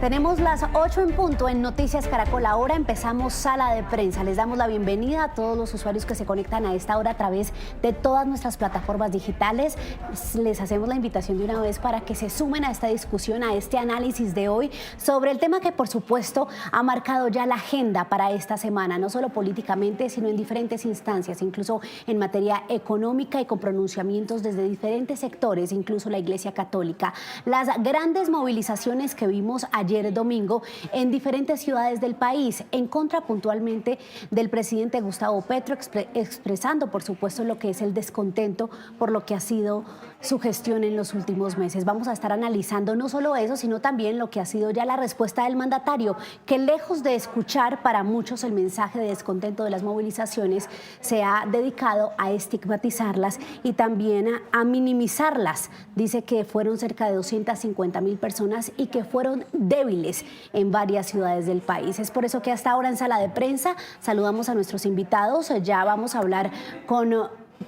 Tenemos las 8 en punto en Noticias Caracol. Ahora empezamos Sala de Prensa. Les damos la bienvenida a todos los usuarios que se conectan a esta hora a través de todas nuestras plataformas digitales. Les hacemos la invitación de una vez para que se sumen a esta discusión, a este análisis de hoy sobre el tema que por supuesto ha marcado ya la agenda para esta semana, no solo políticamente, sino en diferentes instancias, incluso en materia económica y con pronunciamientos desde diferentes sectores, incluso la Iglesia Católica. Las grandes movilizaciones que vimos ayer domingo en diferentes ciudades del país, en contra puntualmente del presidente Gustavo Petro, expresando por supuesto lo que es el descontento por lo que ha sido su gestión en los últimos meses. Vamos a estar analizando no solo eso, sino también lo que ha sido ya la respuesta del mandatario, que lejos de escuchar para muchos el mensaje de descontento de las movilizaciones, se ha dedicado a estigmatizarlas y también a minimizarlas. Dice que fueron cerca de 250.000 personas y que fueron débiles en varias ciudades del país. Es por eso que hasta ahora en Sala de Prensa saludamos a nuestros invitados. Ya vamos a hablar con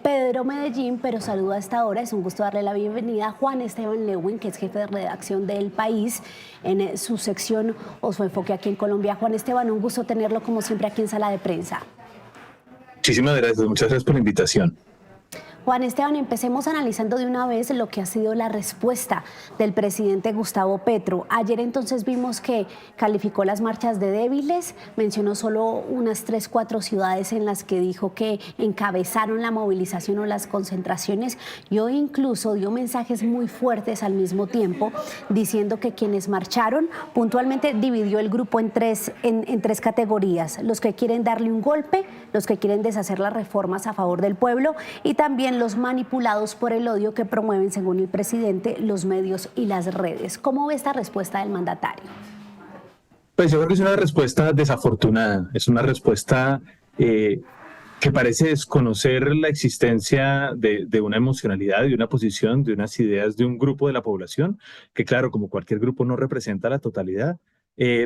Pedro Medellín, pero saludo a esta hora. Es un gusto darle la bienvenida a Juan Esteban Lewin, que es jefe de redacción de El País, en su sección o su enfoque aquí en Colombia. Juan Esteban, un gusto tenerlo como siempre aquí en Sala de Prensa. Muchísimas gracias, muchas gracias por la invitación. Juan Esteban, empecemos analizando de una vez lo que ha sido la respuesta del presidente Gustavo Petro. Ayer entonces vimos que calificó las marchas de débiles, mencionó solo unas 3, 4 ciudades en las que dijo que encabezaron la movilización o las concentraciones, y hoy incluso dio mensajes muy fuertes al mismo tiempo, diciendo que quienes marcharon, puntualmente dividió el grupo en tres categorías: los que quieren darle un golpe, los que quieren deshacer las reformas a favor del pueblo y también los manipulados por el odio que promueven, según el presidente, los medios y las redes. ¿Cómo ve esta respuesta del mandatario? Pues yo creo que es una respuesta desafortunada, es una respuesta que parece desconocer la existencia de una emocionalidad, de una posición, de unas ideas de un grupo de la población, que claro, como cualquier grupo no representa la totalidad.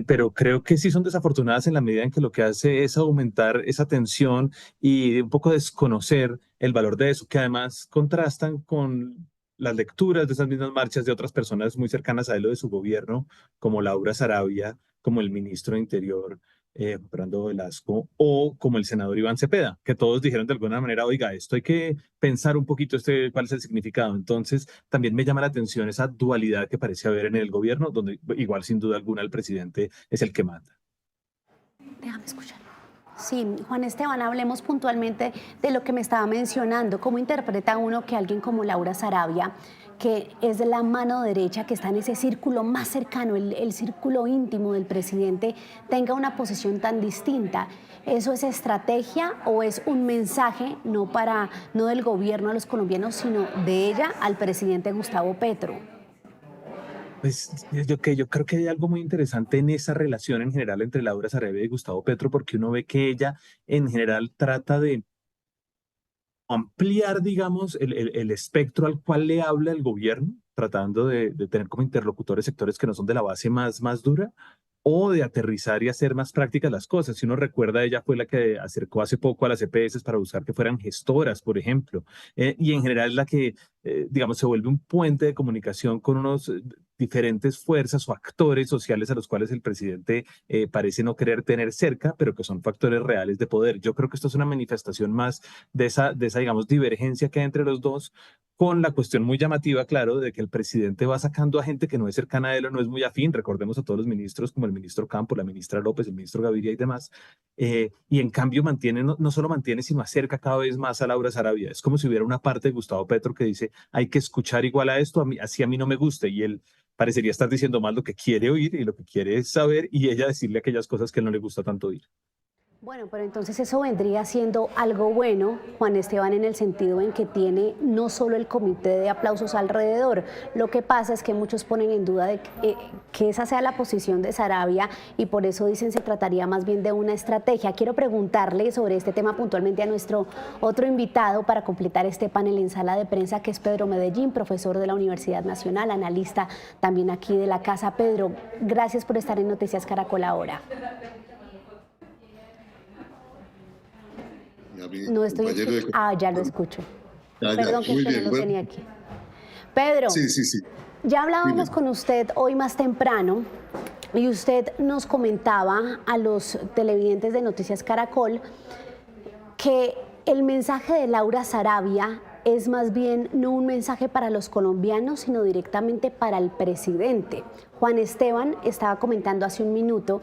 Pero creo que sí son desafortunadas en la medida en que lo que hace es aumentar esa tensión y un poco desconocer el valor de eso, que además contrastan con las lecturas de esas mismas marchas de otras personas muy cercanas a él o de su gobierno, como Laura Sarabia, como el ministro de Interior, Fernando Velasco, o como el senador Iván Cepeda, que todos dijeron de alguna manera: oiga, esto hay que pensar un poquito cuál es el significado. Entonces, también me llama la atención esa dualidad que parece haber en el gobierno, donde igual sin duda alguna el presidente es el que manda. Déjame escuchar. Sí, Juan Esteban, hablemos puntualmente de lo que me estaba mencionando. ¿Cómo interpreta uno que alguien como Laura Sarabia, que es la mano derecha, que está en ese círculo más cercano, el círculo íntimo del presidente, tenga una posición tan distinta? ¿Eso es estrategia o es un mensaje no del gobierno a los colombianos, sino de ella al presidente Gustavo Petro? Pues yo creo que hay algo muy interesante en esa relación en general entre Laura Sarabia y Gustavo Petro, porque uno ve que ella en general trata de ampliar, digamos, el espectro al cual le habla el gobierno, tratando de tener como interlocutores sectores que no son de la base más dura, o de aterrizar y hacer más prácticas las cosas. Si uno recuerda, ella fue la que acercó hace poco a las EPS para buscar que fueran gestoras, por ejemplo, y en general la que, digamos, se vuelve un puente de comunicación con unos diferentes fuerzas o actores sociales a los cuales el presidente parece no querer tener cerca, pero que son factores reales de poder. Yo creo que esto es una manifestación más de esa, digamos, divergencia que hay entre los dos, con la cuestión muy llamativa, claro, de que el presidente va sacando a gente que no es cercana a él o no es muy afín. Recordemos a todos los ministros, como el ministro Campo, la ministra López, el ministro Gaviria y demás, y en cambio mantiene, no solo mantiene, sino acerca cada vez más a Laura Sarabia. Es como si hubiera una parte de Gustavo Petro que dice: hay que escuchar igual a esto, así a mí no me gusta, y él parecería estar diciendo más lo que quiere oír y lo que quiere saber, y ella decirle aquellas cosas que él no le gusta tanto oír. Bueno, pero entonces eso vendría siendo algo bueno, Juan Esteban, en el sentido en que tiene no solo el comité de aplausos alrededor. Lo que pasa es que muchos ponen en duda de que esa sea la posición de Sarabia, y por eso dicen se trataría más bien de una estrategia. Quiero preguntarle sobre este tema puntualmente a nuestro otro invitado para completar este panel en Sala de Prensa, que es Pedro Medellín, profesor de la Universidad Nacional, analista también aquí de la casa. Pedro, gracias por estar en Noticias Caracol ahora. No estoy... ya lo escucho. Perdón, que no lo tenía aquí. Pedro, Sí. ya hablábamos con usted hoy más temprano Y usted nos comentaba a los televidentes de Noticias Caracol que el mensaje de Laura Sarabia es más bien no un mensaje para los colombianos, sino directamente para el presidente. Juan Esteban estaba comentando hace un minuto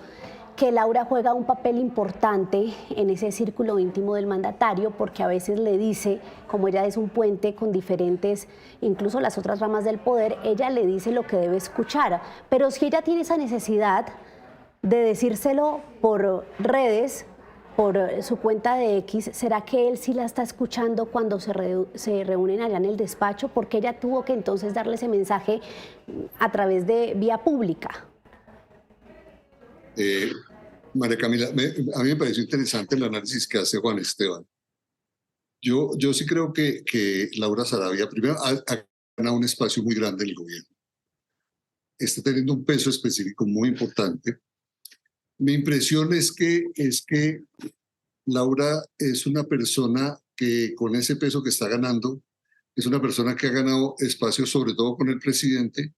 que Laura juega un papel importante en ese círculo íntimo del mandatario, porque a veces le dice, como ella es un puente con diferentes, incluso las otras ramas del poder, ella le dice lo que debe escuchar. Pero si ella tiene esa necesidad de decírselo por redes, por su cuenta de X, ¿será que él sí la está escuchando cuando se reúnen allá en el despacho? Porque ella tuvo que entonces darle ese mensaje a través de vía pública. María Camila, a mí me pareció interesante el análisis que hace Juan Esteban. Yo sí creo que Laura Sarabia, primero, ha ganado un espacio muy grande en el gobierno. Está teniendo un peso específico muy importante. Mi impresión es que Laura es una persona que con ese peso que está ganando, es una persona que ha ganado espacio sobre todo con el presidente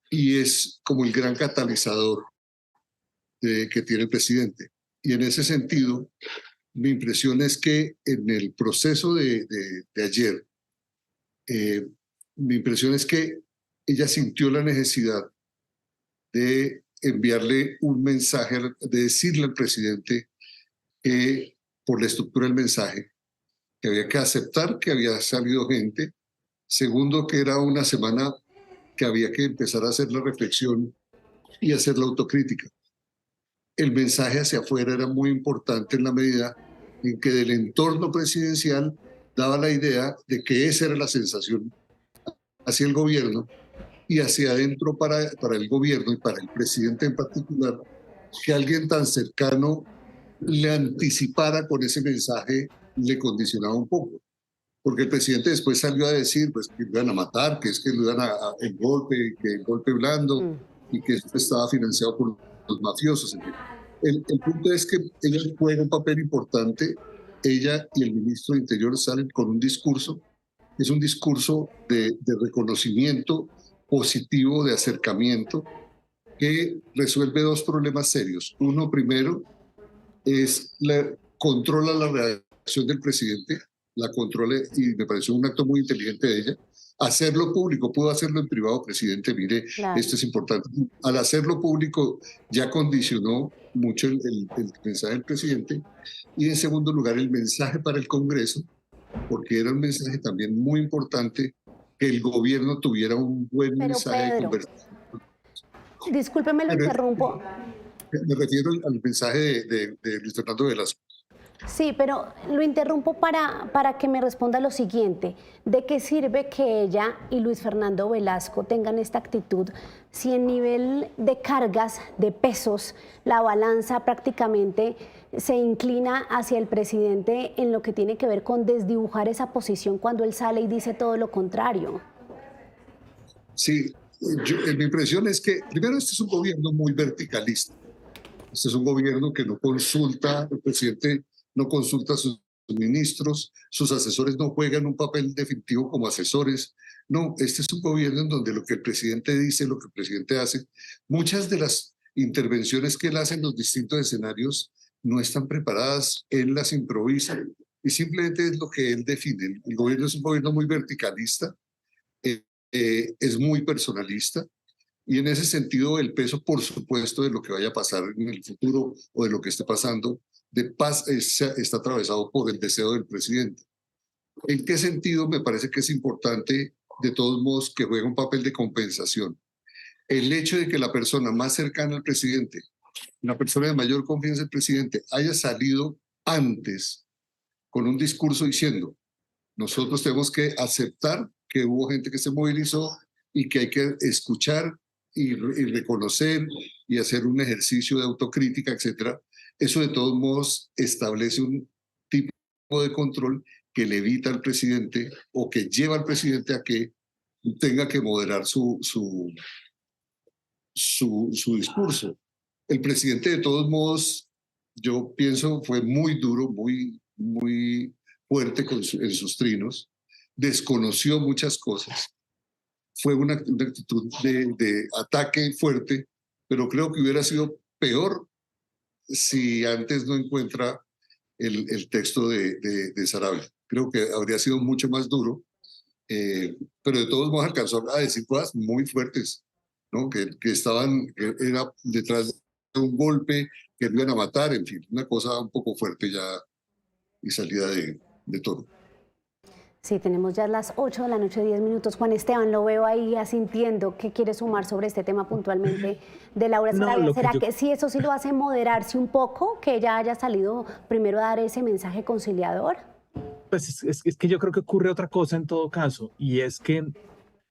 y es como el gran catalizador que tiene el presidente. Y en ese sentido, mi impresión es que en el proceso de ayer, mi impresión es que ella sintió la necesidad de enviarle un mensaje, de decirle al presidente que por la estructura del mensaje, que había que aceptar que había salido gente. Segundo, que era una semana que había que empezar a hacer la reflexión y hacer la autocrítica. El mensaje hacia afuera era muy importante en la medida en que del entorno presidencial daba la idea de que esa era la sensación hacia el gobierno y hacia adentro para el gobierno y para el presidente en particular, que alguien tan cercano le anticipara con ese mensaje le condicionaba un poco. Porque el presidente después salió a decir pues, que lo iban a matar, que es que lo iban el golpe, que el golpe blando y que esto estaba financiado por los mafiosos. El punto es que ella juega un papel importante. Ella y el ministro de Interior salen con un discurso, es un discurso de reconocimiento positivo, de acercamiento, que resuelve dos problemas serios. Uno, primero, controla la reacción del presidente, la controla y me pareció un acto muy inteligente de ella. Hacerlo público, pudo hacerlo en privado, presidente, mire, claro, esto es importante. Al hacerlo público ya condicionó mucho el mensaje del presidente. Y en segundo lugar, el mensaje para el Congreso, porque era un mensaje también muy importante que el gobierno tuviera un buen mensaje de conversación. Discúlpeme, lo interrumpo. Me refiero al mensaje de Luis Fernando Velasco. Sí, pero lo interrumpo para que me responda lo siguiente. ¿De qué sirve que ella y Luis Fernando Velasco tengan esta actitud si en nivel de cargas, de pesos, la balanza prácticamente se inclina hacia el presidente en lo que tiene que ver con desdibujar esa posición cuando él sale y dice todo lo contrario? Sí, mi impresión es que, primero, este es un gobierno muy verticalista. Este es un gobierno que no consulta, el presidente no consulta a sus ministros, sus asesores no juegan un papel definitivo como asesores. No, este es un gobierno en donde lo que el presidente dice, lo que el presidente hace, muchas de las intervenciones que él hace en los distintos escenarios no están preparadas, él las improvisa y simplemente es lo que él define. El gobierno es un gobierno muy verticalista, es muy personalista. Y en ese sentido, el peso, por supuesto, de lo que vaya a pasar en el futuro o de lo que esté pasando de paz está atravesado por el deseo del presidente. ¿En qué sentido? Me parece que es importante, de todos modos, que juegue un papel de compensación. El hecho de que la persona más cercana al presidente, la persona de mayor confianza del presidente, haya salido antes con un discurso diciendo: nosotros tenemos que aceptar que hubo gente que se movilizó y que hay que escuchar y reconocer y hacer un ejercicio de autocrítica, etcétera. Eso de todos modos establece un tipo de control que le evita al presidente o que lleva al presidente a que tenga que moderar su discurso. El presidente de todos modos, yo pienso, fue muy duro, muy fuerte en sus trinos, desconoció muchas cosas. Fue una actitud de ataque fuerte, pero creo que hubiera sido peor si antes no encuentra el texto de Sarabia. Creo que habría sido mucho más duro, pero de todos modos alcanzó a decir cosas muy fuertes, ¿no? Que era detrás de un golpe, que lo iban a matar, en fin, una cosa un poco fuerte ya y salida de tono. Sí, tenemos ya las 8 de la noche, 10 minutos. Juan Esteban, lo veo ahí asintiendo. ¿Qué quiere sumar sobre este tema puntualmente de Laura Sarabia? No, ¿Será que sí, eso sí lo hace moderarse un poco, que ella haya salido primero a dar ese mensaje conciliador? Pues es que yo creo que ocurre otra cosa en todo caso, y es que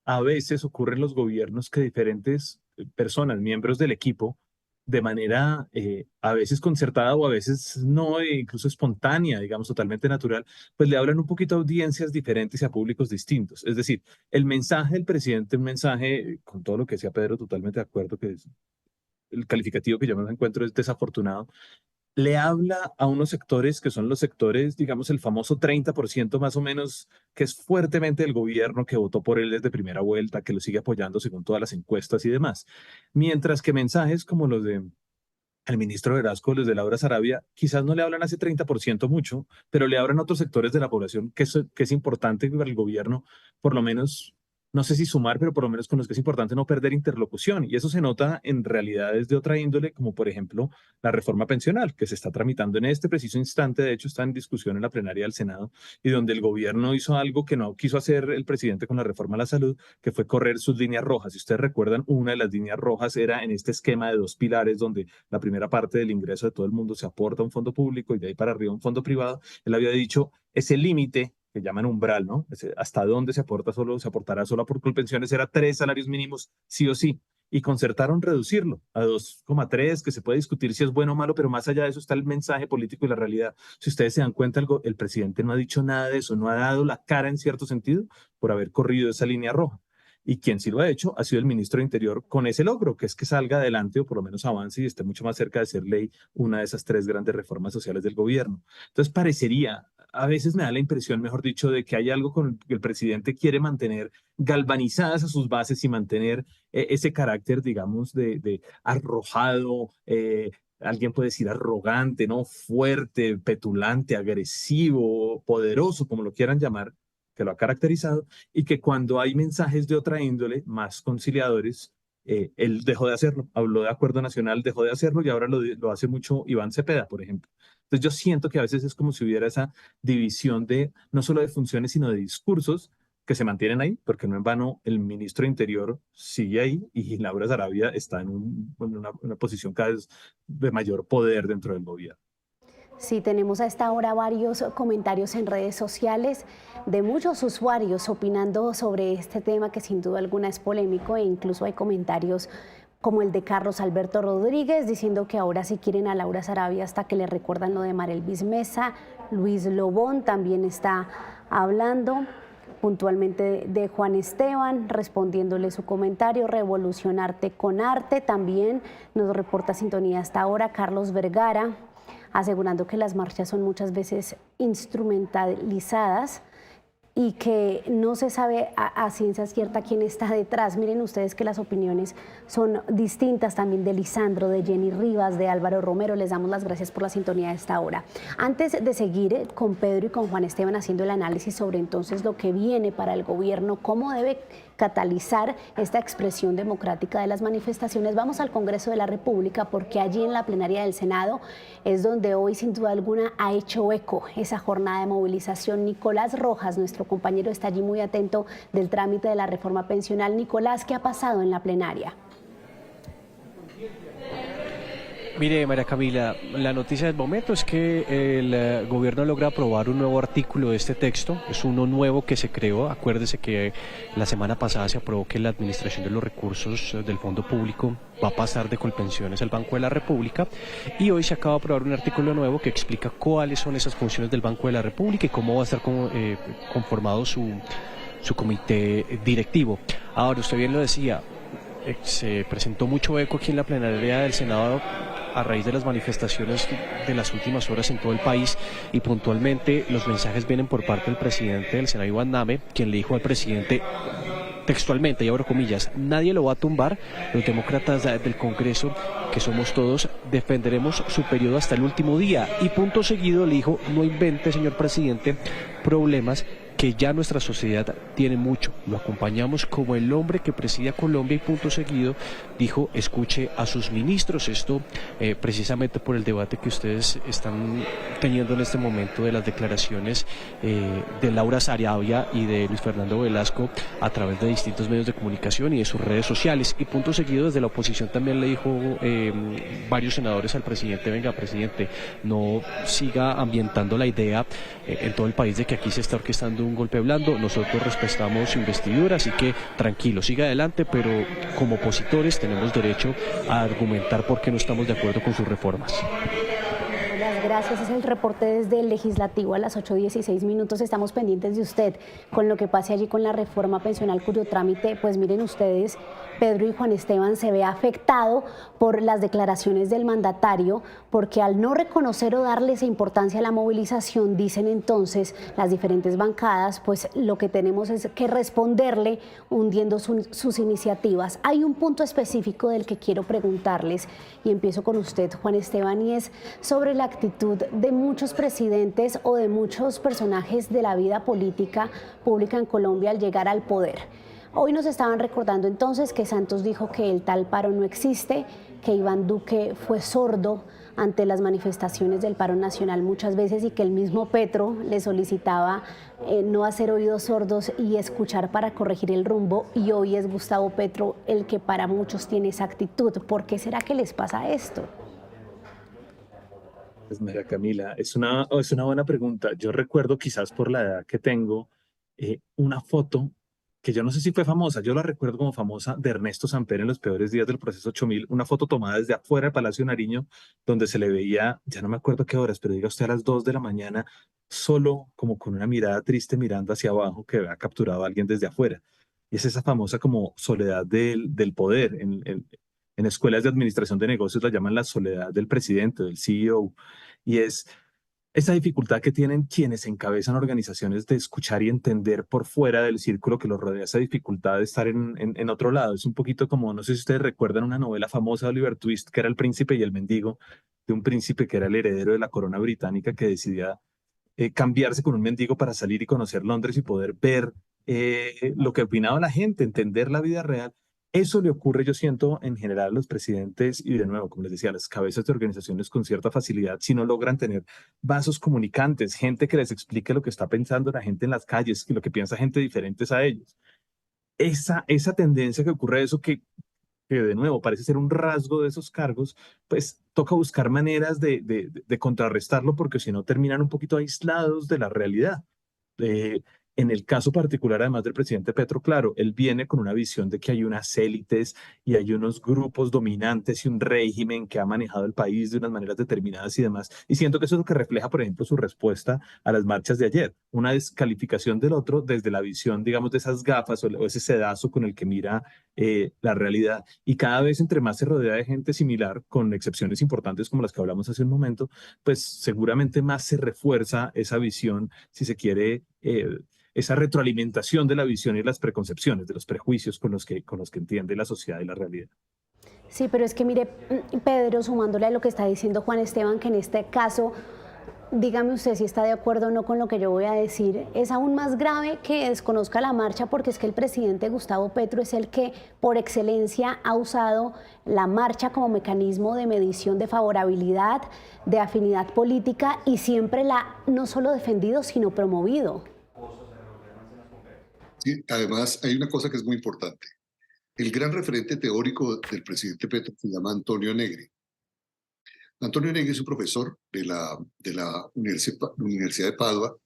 a veces ocurre en los gobiernos que diferentes personas, miembros del equipo, de manera a veces concertada o a veces no, incluso espontánea, digamos, totalmente natural, pues le hablan un poquito a audiencias diferentes y a públicos distintos. Es decir, el mensaje del presidente, un mensaje, con todo lo que decía Pedro, totalmente de acuerdo, que es el calificativo que yo me encuentro es desafortunado, le habla a unos sectores que son los sectores, digamos, el famoso 30% más o menos, que es fuertemente del gobierno, que votó por él desde primera vuelta, que lo sigue apoyando según todas las encuestas y demás. Mientras que mensajes como los de el ministro Velasco, los de Laura Sarabia, quizás no le hablan a ese 30% mucho, pero le hablan a otros sectores de la población que es importante para el gobierno, por lo menos, no sé si sumar, pero por lo menos con los que es importante no perder interlocución. Y eso se nota en realidades de otra índole, como por ejemplo la reforma pensional, que se está tramitando en este preciso instante, de hecho está en discusión en la plenaria del Senado, y donde el gobierno hizo algo que no quiso hacer el presidente con la reforma a la salud, que fue correr sus líneas rojas. Si ustedes recuerdan, una de las líneas rojas era en este esquema de 2 pilares, donde la primera parte del ingreso de todo el mundo se aporta a un fondo público y de ahí para arriba un fondo privado. Él había dicho, ese límite que llaman umbral, ¿no? Hasta dónde se aportará solo por pensiones, era 3 salarios mínimos, sí o sí. Y concertaron reducirlo a 2,3, que se puede discutir si es bueno o malo, pero más allá de eso está el mensaje político y la realidad. Si ustedes se dan cuenta, el presidente no ha dicho nada de eso, no ha dado la cara en cierto sentido por haber corrido esa línea roja. Y quien sí lo ha hecho ha sido el ministro de Interior con ese logro, que es que salga adelante o por lo menos avance y esté mucho más cerca de ser ley una de esas 3 grandes reformas sociales del gobierno. Entonces parecería, a veces me da la impresión, mejor dicho, de que hay algo con que el presidente quiere mantener galvanizadas a sus bases y mantener ese carácter, digamos, de arrojado, alguien puede decir arrogante, ¿no? Fuerte, petulante, agresivo, poderoso, como lo quieran llamar, que lo ha caracterizado, y que cuando hay mensajes de otra índole, más conciliadores, él dejó de hacerlo, habló de acuerdo nacional, dejó de hacerlo y ahora lo hace mucho Iván Cepeda, por ejemplo. Entonces yo siento que a veces es como si hubiera esa división de no solo de funciones, sino de discursos que se mantienen ahí, porque no en vano el ministro de Interior sigue ahí y Laura Sarabia está en una posición cada vez de mayor poder dentro del gobierno. Sí, tenemos a esta hora varios comentarios en redes sociales de muchos usuarios opinando sobre este tema que sin duda alguna es polémico, e incluso hay comentarios como el de Carlos Alberto Rodríguez diciendo que ahora sí quieren a Laura Sarabia hasta que le recuerdan lo de Marelvis Mesa. Luis Lobón también está hablando puntualmente de Juan Esteban, respondiéndole su comentario. Revolucionarte con arte también nos reporta sintonía hasta ahora Carlos Vergara, asegurando que las marchas son muchas veces instrumentalizadas y que no se sabe a ciencia cierta quién está detrás. Miren ustedes que las opiniones son distintas también de Lisandro, de Jenny Rivas, de Álvaro Romero. Les damos las gracias por la sintonía de esta hora. Antes de seguir con Pedro y con Juan Esteban haciendo el análisis sobre entonces lo que viene para el gobierno, cómo debe catalizar esta expresión democrática de las manifestaciones, vamos al Congreso de la República, porque allí en la plenaria del Senado es donde hoy sin duda alguna ha hecho eco esa jornada de movilización. Nicolás Rojas, nuestro compañero, está allí muy atento del trámite de la reforma pensional. Nicolás, ¿qué ha pasado en la plenaria? Mire, María Camila, la noticia del momento es que el gobierno logra aprobar un nuevo artículo de este texto. Es uno nuevo que se creó. Acuérdese que la semana pasada se aprobó que la administración de los recursos del Fondo Público va a pasar de Colpensiones al Banco de la República, y hoy se acaba de aprobar un artículo nuevo que explica cuáles son esas funciones del Banco de la República y cómo va a estar conformado su comité directivo. Ahora, usted bien lo decía, se presentó mucho eco aquí en la plenaria del Senado a raíz de las manifestaciones de las últimas horas en todo el país, y puntualmente los mensajes vienen por parte del presidente del Senado, Iván Name, quien le dijo al presidente: textualmente, y abro comillas, nadie lo va a tumbar, los demócratas del Congreso, que somos todos, defenderemos su periodo hasta el último día. Y punto seguido le dijo, no invente, señor presidente, problemas que ya nuestra sociedad tiene mucho. Lo acompañamos como el hombre que preside a Colombia y punto seguido dijo, escuche a sus ministros. Esto precisamente por el debate que ustedes están teniendo en este momento de las declaraciones de Laura Sarabia y de Luis Fernando Velasco a través de distintos medios de comunicación y de sus redes sociales. Y punto seguido desde la oposición también le dijo varios senadores al presidente, venga presidente, no siga ambientando la idea en todo el país de que aquí se está orquestando un golpe blando. Nosotros respetamos su investidura, así que tranquilo, siga adelante, pero como opositores tenemos derecho a argumentar por qué no estamos de acuerdo con sus reformas. Muchas gracias. Es el reporte desde el Legislativo a las 8:16. Estamos pendientes de usted con lo que pase allí con la reforma pensional cuyo trámite, pues miren ustedes, Pedro y Juan Esteban, se ve afectado por las declaraciones del mandatario, porque al no reconocer o darle esa importancia a la movilización, dicen entonces las diferentes bancadas, pues lo que tenemos es que responderle hundiendo sus iniciativas. Hay un punto específico del que quiero preguntarles y empiezo con usted, Juan Esteban, y es sobre la actitud de muchos presidentes o de muchos personajes de la vida política pública en Colombia al llegar al poder. Hoy nos estaban recordando entonces que Santos dijo que el tal paro no existe, que Iván Duque fue sordo ante las manifestaciones del paro nacional muchas veces y que el mismo Petro le solicitaba no hacer oídos sordos y escuchar para corregir el rumbo, y hoy es Gustavo Petro el que para muchos tiene esa actitud. ¿Por qué será que les pasa esto? Pues mira, Camila, es una buena pregunta. Yo recuerdo, quizás por la edad que tengo, una foto que yo no sé si fue famosa, yo la recuerdo como famosa, de Ernesto Samper en los peores días del proceso 8000, una foto tomada desde afuera del Palacio de Nariño, donde se le veía, ya no me acuerdo qué horas, pero diga usted a las 2 de la mañana, solo como con una mirada triste mirando hacia abajo, que había capturado a alguien desde afuera. Y es esa famosa como soledad del poder. En escuelas de administración de negocios la llaman la soledad del presidente, del CEO, y es esa dificultad que tienen quienes encabezan organizaciones de escuchar y entender por fuera del círculo que los rodea, esa dificultad de estar en otro lado. Es un poquito como, no sé si ustedes recuerdan una novela famosa de Oliver Twist, que era El príncipe y el mendigo, de un príncipe que era el heredero de la corona británica que decidía cambiarse con un mendigo para salir y conocer Londres y poder ver lo que opinaba la gente, entender la vida real. Eso le ocurre, yo siento, en general a los presidentes y de nuevo, como les decía, a las cabezas de organizaciones con cierta facilidad si no logran tener vasos comunicantes, gente que les explique lo que está pensando la gente en las calles y lo que piensa gente diferentes a ellos. Esa tendencia que ocurre, eso que de nuevo parece ser un rasgo de esos cargos, pues toca buscar maneras de contrarrestarlo porque si no terminan un poquito aislados de la realidad. En el caso particular, además del presidente Petro, claro, él viene con una visión de que hay unas élites y hay unos grupos dominantes y un régimen que ha manejado el país de unas maneras determinadas y demás. Y siento que eso es lo que refleja, por ejemplo, su respuesta a las marchas de ayer, una descalificación del otro desde la visión, digamos, de esas gafas o ese sedazo con el que mira la realidad. Y cada vez entre más se rodea de gente similar, con excepciones importantes como las que hablamos hace un momento, pues seguramente más se refuerza esa visión, si se quiere, esa retroalimentación de la visión y las preconcepciones, de los prejuicios con los que entiende la sociedad y la realidad. Sí, pero es que mire, Pedro, sumándole a lo que está diciendo Juan Esteban, que en este caso, dígame usted si está de acuerdo o no con lo que yo voy a decir, es aún más grave que desconozca la marcha, porque es que el presidente Gustavo Petro es el que por excelencia ha usado la marcha como mecanismo de medición de favorabilidad, de afinidad política, y siempre la no solo defendido, sino promovido. Sí, además, hay una cosa que es muy importante. El gran referente teórico del presidente Petro se llama Antonio Negri. Antonio Negri es un profesor de la Universidad de Padua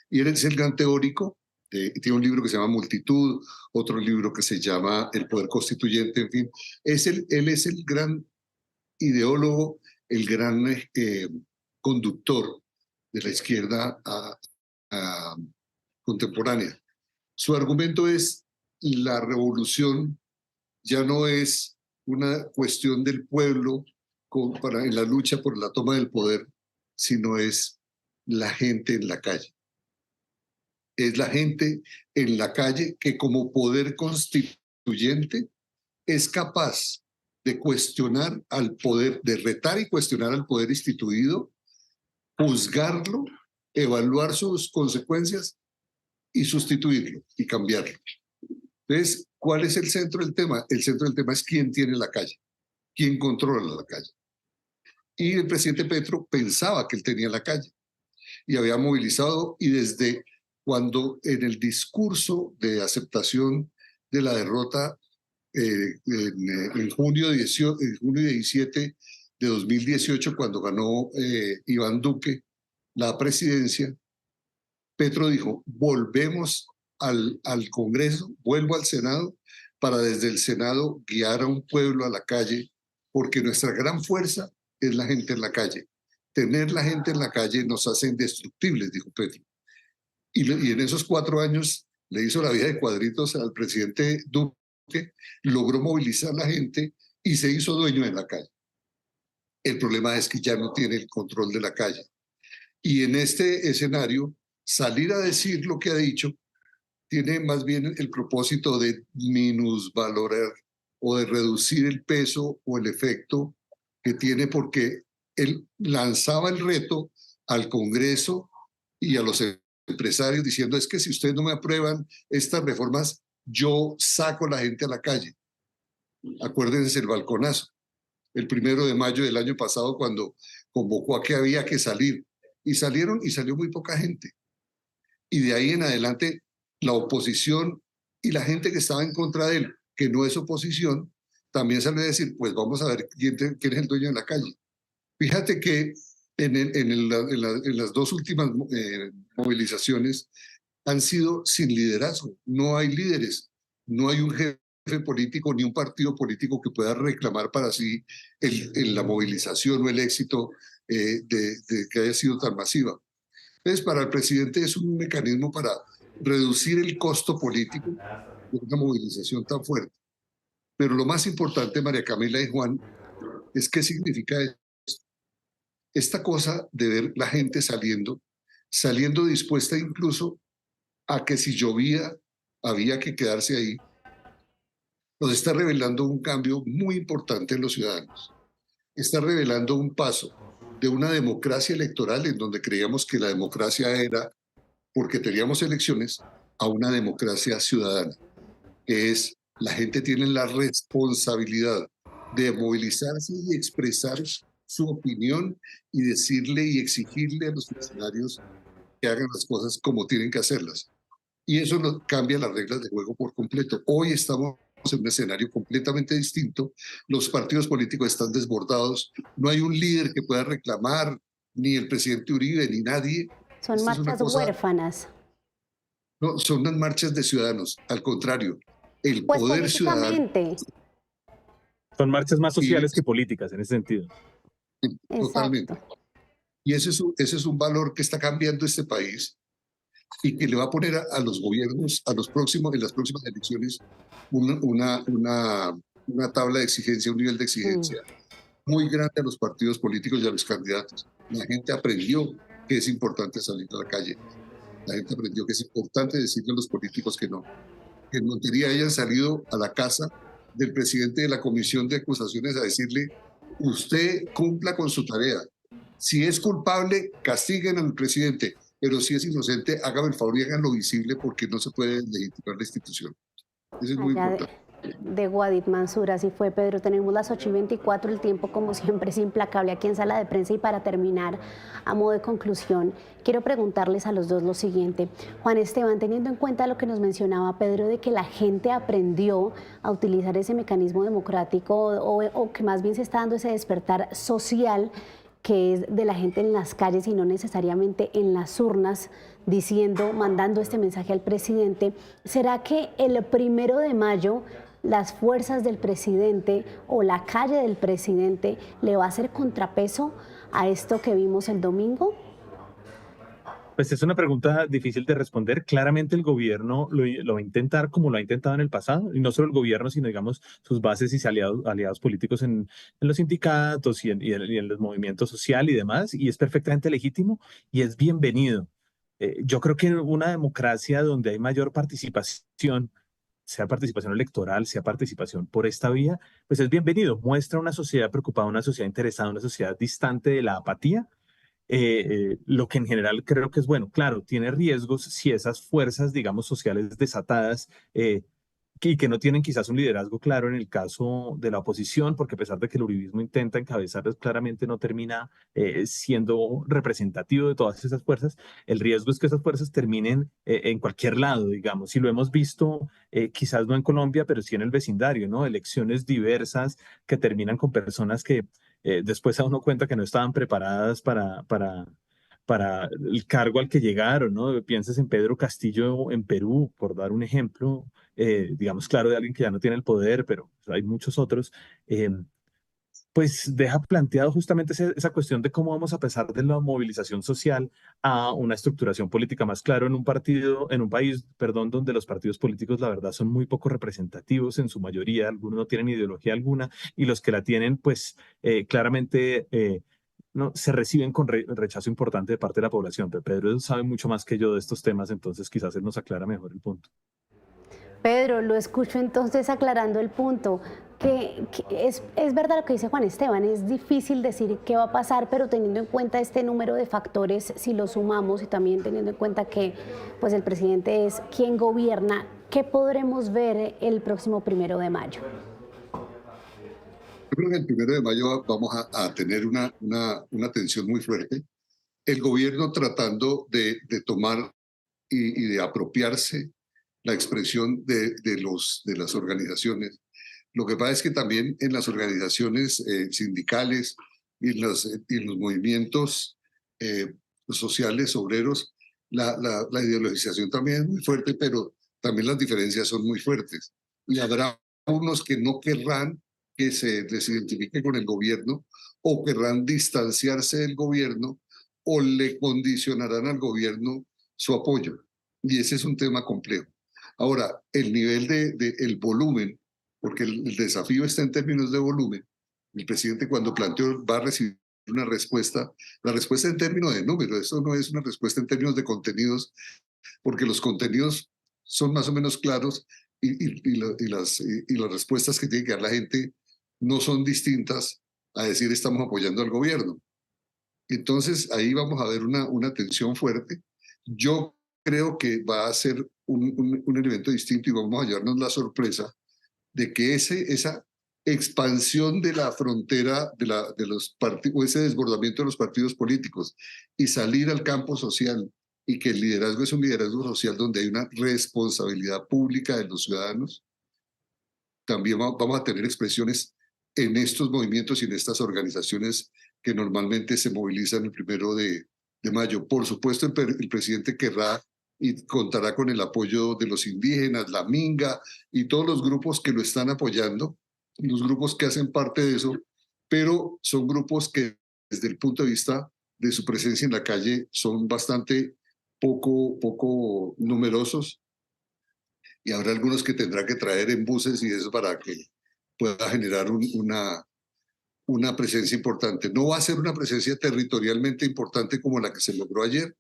y él es el gran teórico. Tiene un libro que se llama Multitud, otro libro que se llama El Poder Constituyente, en fin. Él es el gran ideólogo, el gran conductor de la izquierda contemporánea. Su argumento es: la revolución ya no es una cuestión del pueblo en la lucha por la toma del poder, sino es la gente en la calle. es la gente en la calle que como poder constituyente es capaz de cuestionar al poder, de retar y cuestionar al poder instituido, juzgarlo, evaluar sus consecuencias y sustituirlo y cambiarlo. Entonces, ¿cuál es el centro del tema? El centro del tema es quién tiene la calle, quién controla la calle. Y el presidente Petro pensaba que él tenía la calle y había movilizado, y desde cuando en el discurso de aceptación de la derrota en junio 17 de 2018, cuando ganó Iván Duque la presidencia, Petro dijo, volvemos al Congreso, vuelvo al Senado, para desde el Senado guiar a un pueblo a la calle, porque nuestra gran fuerza es la gente en la calle. Tener la gente en la calle nos hace indestructibles, dijo Petro. Y en esos 4 años le hizo la vida de cuadritos al presidente Duque, logró movilizar a la gente y se hizo dueño de la calle. El problema es que ya no tiene el control de la calle. Y en este escenario, salir a decir lo que ha dicho tiene más bien el propósito de minusvalorar o de reducir el peso o el efecto que tiene, porque él lanzaba el reto al Congreso y a los empresarios diciendo, es que si ustedes no me aprueban estas reformas, yo saco a la gente a la calle. Acuérdense el balconazo, el 1 de mayo del año pasado, cuando convocó a que había que salir, y salieron y salió muy poca gente. Y de ahí en adelante la oposición y la gente que estaba en contra de él, que no es oposición, también salió a decir, pues vamos a ver quién es el dueño de la calle. Fíjate que en las 2 últimas movilizaciones han sido sin liderazgo, no hay líderes, no hay un jefe político ni un partido político que pueda reclamar para sí la movilización o el éxito de que haya sido tan masiva. Entonces, para el presidente es un mecanismo para reducir el costo político de una movilización tan fuerte. Pero lo más importante, María Camila y Juan, es qué significa esto. Esta cosa de ver la gente saliendo dispuesta incluso a que si llovía había que quedarse ahí, nos está revelando un cambio muy importante en los ciudadanos. Está revelando un paso de una democracia electoral en donde creíamos que la democracia era porque teníamos elecciones, a una democracia ciudadana, que es la gente tiene la responsabilidad de movilizarse y expresar su opinión y decirle y exigirle a los funcionarios que hagan las cosas como tienen que hacerlas. Y eso no cambia las reglas de juego por completo. Hoy estamos en un escenario completamente distinto. Los partidos políticos están desbordados. No hay un líder que pueda reclamar, ni el presidente Uribe, ni nadie. Son marchas huérfanas. No, son unas marchas de ciudadanos. Al contrario, el Pues poder ciudadano. Son marchas más sociales que políticas en ese sentido. Totalmente. Exacto. Y ese es un valor que está cambiando este país y que le va a poner a los gobiernos, en las próximas elecciones, una tabla de exigencia, un nivel de exigencia muy grande a los partidos políticos y a los candidatos. La gente aprendió que es importante salir a la calle. La gente aprendió que es importante decirle a los políticos que no. Que en Montería hayan salido a la casa del presidente de la Comisión de Acusaciones a decirle, usted cumpla con su tarea. Si es culpable, castiguen al presidente, pero si es inocente, hágame el favor y háganlo visible porque no se puede legitimar la institución. Eso es muy importante. De Guadit Mansur, así fue, Pedro. Tenemos las 8:24, el tiempo como siempre es implacable aquí en Sala de Prensa, y para terminar, a modo de conclusión, quiero preguntarles a los dos lo siguiente. Juan Esteban, teniendo en cuenta lo que nos mencionaba Pedro de que la gente aprendió a utilizar ese mecanismo democrático o que más bien se está dando ese despertar social que es de la gente en las calles y no necesariamente en las urnas, mandando este mensaje al presidente, ¿será que el 1 de mayo las fuerzas del presidente o la calle del presidente le va a hacer contrapeso a esto que vimos el domingo? Pues es una pregunta difícil de responder. Claramente el gobierno lo va a intentar como lo ha intentado en el pasado, y no solo el gobierno, sino digamos sus bases y aliados políticos en los sindicatos y en los movimientos social y demás, y es perfectamente legítimo y es bienvenido. Yo creo que una democracia donde hay mayor participación, sea participación electoral, sea participación por esta vía, pues es bienvenido. Muestra una sociedad preocupada, una sociedad interesada, una sociedad distante de la apatía, lo que en general creo que es bueno. Claro, tiene riesgos si esas fuerzas, digamos, sociales desatadas y que no tienen quizás un liderazgo claro en el caso de la oposición, porque a pesar de que el uribismo intenta encabezarlas, claramente no termina siendo representativo de todas esas fuerzas. El riesgo es que esas fuerzas terminen en cualquier lado, digamos, y lo hemos visto quizás no en Colombia, pero sí en el vecindario, ¿no? Elecciones diversas que terminan con personas que después a uno cuenta que no estaban preparadas para el cargo al que llegaron, ¿no? Piensas en Pedro Castillo en Perú, por dar un ejemplo, digamos, claro, de alguien que ya no tiene el poder, pero hay muchos otros, eh, pues deja planteado justamente esa cuestión de cómo vamos a pasar de la movilización social a una estructuración política más claro en un partido, en un país, perdón, donde los partidos políticos, la verdad, son muy poco representativos en su mayoría, algunos no tienen ideología alguna, y los que la tienen, pues claramente no, se reciben con rechazo importante de parte de la población. Pero Pedro sabe mucho más que yo de estos temas, entonces quizás él nos aclara mejor el punto. Pedro, lo escucho entonces aclarando el punto, que es verdad lo que dice Juan Esteban, es difícil decir qué va a pasar, pero teniendo en cuenta este número de factores, si lo sumamos y también teniendo en cuenta que pues el presidente es quien gobierna, ¿qué podremos ver el próximo 1 de mayo? Yo creo que el 1 de mayo vamos a tener una tensión muy fuerte. El gobierno tratando de tomar y de apropiarse la expresión de las organizaciones. Lo que pasa es que también en las organizaciones sindicales y en los movimientos sociales, obreros, la ideologización también es muy fuerte, pero también las diferencias son muy fuertes. Y habrá unos que no querrán que se les identifique con el gobierno o querrán distanciarse del gobierno o le condicionarán al gobierno su apoyo. Y ese es un tema complejo. Ahora, el nivel el volumen, porque el desafío está en términos de volumen. El presidente cuando planteó va a recibir una respuesta, la respuesta en términos de número, eso no es una respuesta en términos de contenidos, porque los contenidos son más o menos claros y las respuestas que tiene que dar la gente no son distintas a decir estamos apoyando al gobierno. Entonces ahí vamos a ver una tensión fuerte. Yo creo que va a ser un elemento distinto y vamos a llevarnos la sorpresa de que esa expansión de la frontera de los partidos, o ese desbordamiento de los partidos políticos y salir al campo social y que el liderazgo es un liderazgo social donde hay una responsabilidad pública de los ciudadanos, también vamos a tener expresiones en estos movimientos y en estas organizaciones que normalmente se movilizan el 1 de mayo. Por supuesto, el presidente querrá y contará con el apoyo de los indígenas, la Minga y todos los grupos que lo están apoyando, los grupos que hacen parte de eso, pero son grupos que desde el punto de vista de su presencia en la calle son bastante poco numerosos y habrá algunos que tendrá que traer en buses y eso para que pueda generar una presencia importante. No va a ser una presencia territorialmente importante como la que se logró ayer,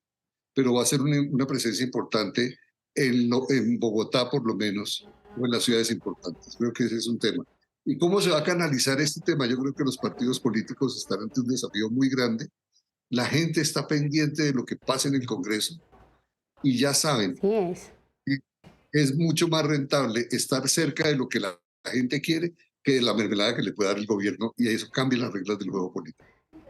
pero va a ser una presencia importante en Bogotá, por lo menos, o en las ciudades importantes. Creo que ese es un tema. ¿Y cómo se va a canalizar este tema? Yo creo que los partidos políticos están ante un desafío muy grande. La gente está pendiente de lo que pasa en el Congreso y ya saben Sí es. que es mucho más rentable estar cerca de lo que la gente quiere que de la mermelada que le puede dar el gobierno, y eso cambia las reglas del juego político.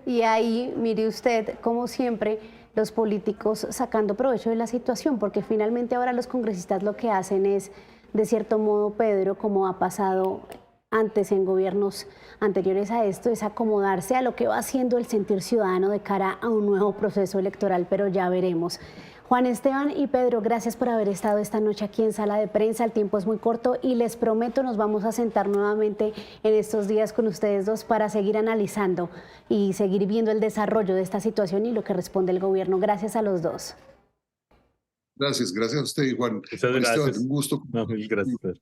Y ahí, mire usted, como siempre, los políticos sacando provecho de la situación, porque finalmente ahora los congresistas lo que hacen es, de cierto modo, Pedro, como ha pasado antes en gobiernos anteriores a esto, es acomodarse a lo que va haciendo el sentir ciudadano de cara a un nuevo proceso electoral, pero ya veremos. Juan Esteban y Pedro, gracias por haber estado esta noche aquí en Sala de Prensa. El tiempo es muy corto y les prometo nos vamos a sentar nuevamente en estos días con ustedes dos para seguir analizando y seguir viendo el desarrollo de esta situación y lo que responde el gobierno. Gracias a los dos. Gracias a usted, Juan. Muchas Esteban, gracias. un gusto. No, mil gracias, Pedro.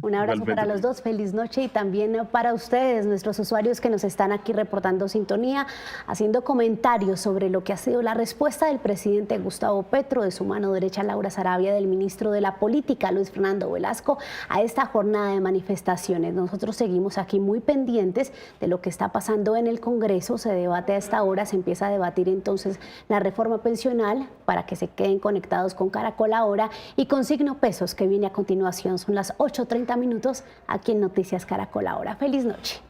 Un abrazo Igualmente. para los dos, feliz noche y también para ustedes, nuestros usuarios que nos están aquí reportando sintonía, haciendo comentarios sobre lo que ha sido la respuesta del presidente Gustavo Petro, de su mano derecha Laura Sarabia, del ministro de la Política Luis Fernando Velasco, a esta jornada de manifestaciones. Nosotros seguimos aquí muy pendientes de lo que está pasando en el Congreso. Se debate a esta hora, se empieza a debatir entonces la reforma pensional para que se queden conectados con Caracol Ahora y con Signo Pesos, que viene a continuación. Son las 8:30 aquí en Noticias Caracol Ahora. Feliz noche.